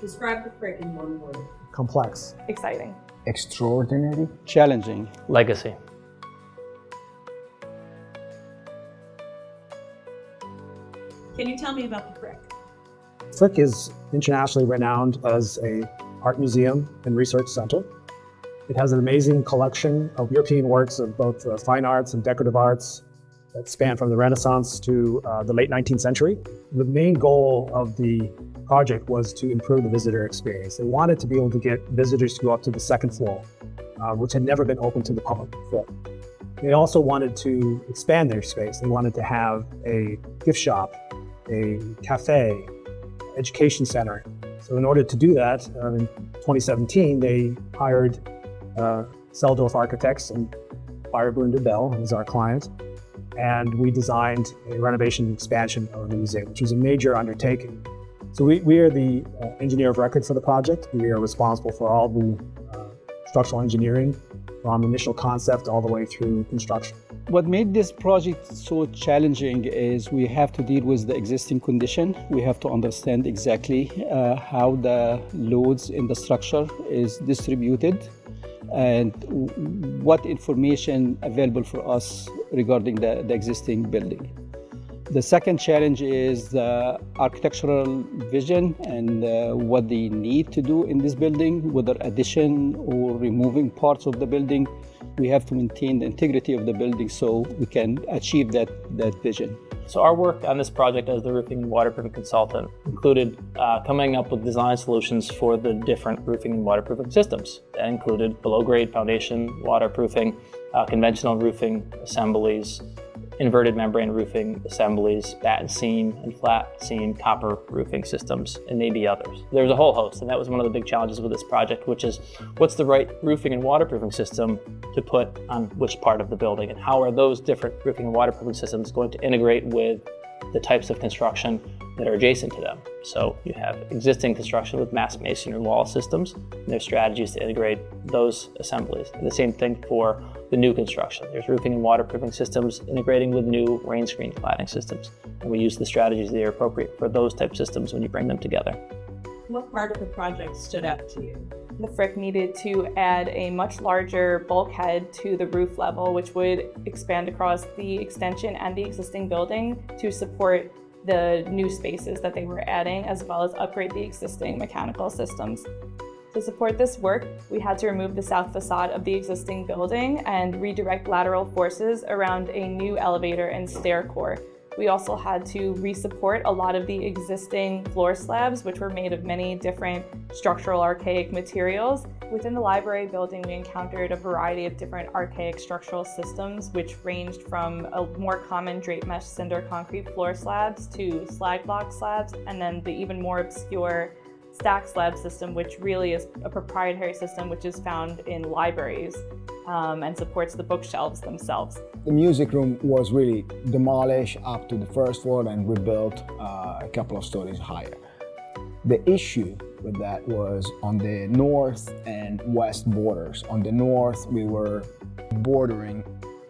Describe the frick in one word. Complex. Exciting. Extraordinary. Challenging. Legacy. Can you tell me about the frick? Frick is internationally renowned as an art museum and research center. It has an amazing collection of European works of both fine arts and decorative arts that span from the Renaissance to the late 19th century. The main goal of the project was to improve the visitor experience. They wanted to be able to get visitors to go up to the second floor, which had never been open to the public before. They also wanted to expand their space. They wanted to have a gift shop, a cafe, education center. So in order to do that, in 2017, they hired Seldorf Architects and Feyerabend Bell as our client. And we designed a renovation and expansion of the museum, which was a major undertaking. So we are the engineer of record for the project. We are responsible for all the structural engineering from initial concept all the way through construction. What made this project so challenging is we have to deal with the existing condition. We have to understand exactly how the loads in the structure is distributed and what information available for us regarding the existing building. The second challenge is the architectural vision and what they need to do in this building, whether addition or removing parts of the building. We have to maintain the integrity of the building so we can achieve that vision. So our work on this project as the roofing and waterproofing consultant included coming up with design solutions for the different roofing and waterproofing systems. That included below-grade foundation waterproofing, conventional roofing assemblies, inverted membrane roofing assemblies, batten seam and flat seam copper roofing systems, and maybe others. There was a whole host, and that was one of the big challenges with this project, which is what's the right roofing and waterproofing system to put on which part of the building, and how are those different roofing and waterproofing systems going to integrate with the types of construction that are adjacent to them. So you have existing construction with mass masonry wall systems, and there's strategies to integrate those assemblies. And the same thing for the new construction. There's roofing and waterproofing systems integrating with new rain screen cladding systems. And we use the strategies that are appropriate for those type systems when you bring them together. What part of the project stood out to you? The frick needed to add a much larger bulkhead to the roof level, which would expand across the extension and the existing building to support the new spaces that they were adding, as well as upgrade the existing mechanical systems. To support this work, we had to remove the south facade of the existing building and redirect lateral forces around a new elevator and stair core. We also had to re-support a lot of the existing floor slabs, which were made of many different structural archaic materials. Within the library building, we encountered a variety of different archaic structural systems, which ranged from a more common drape mesh cinder concrete floor slabs to slag block slabs, and then the even more obscure stack slab system, which really is a proprietary system which is found in libraries and supports the bookshelves themselves. The music room was really demolished up to the first floor and rebuilt a couple of stories higher. The issue with that was on the north and west borders. On the north, we were bordering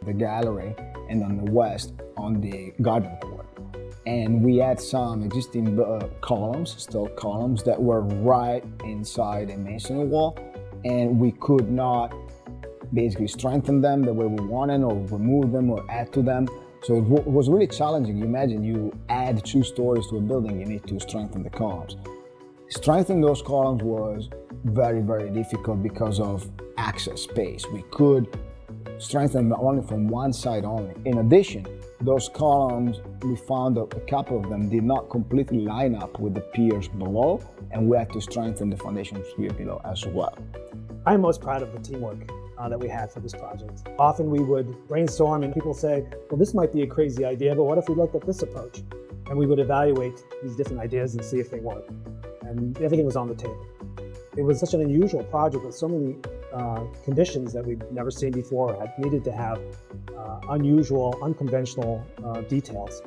the gallery, and on the west, on the garden court. And we had some existing columns, steel columns, that were right inside a masonry wall, and we could not basically strengthen them the way we wanted, or remove them, or add to them. So it was really challenging. You imagine you add 2 stories to a building, you need to strengthen the columns. Strengthening those columns was very, very difficult because of access space. We could strengthen them only from one side only. In addition, those columns, we found that a couple of them did not completely line up with the piers below, and we had to strengthen the foundation pier below as well. I'm most proud of the teamwork that we had for this project. Often we would brainstorm and people say, well, this might be a crazy idea, but what if we looked at this approach? And we would evaluate these different ideas and see if they work. And everything was on the table. It was such an unusual project with so many conditions that we'd never seen before, had needed to have unusual, unconventional details.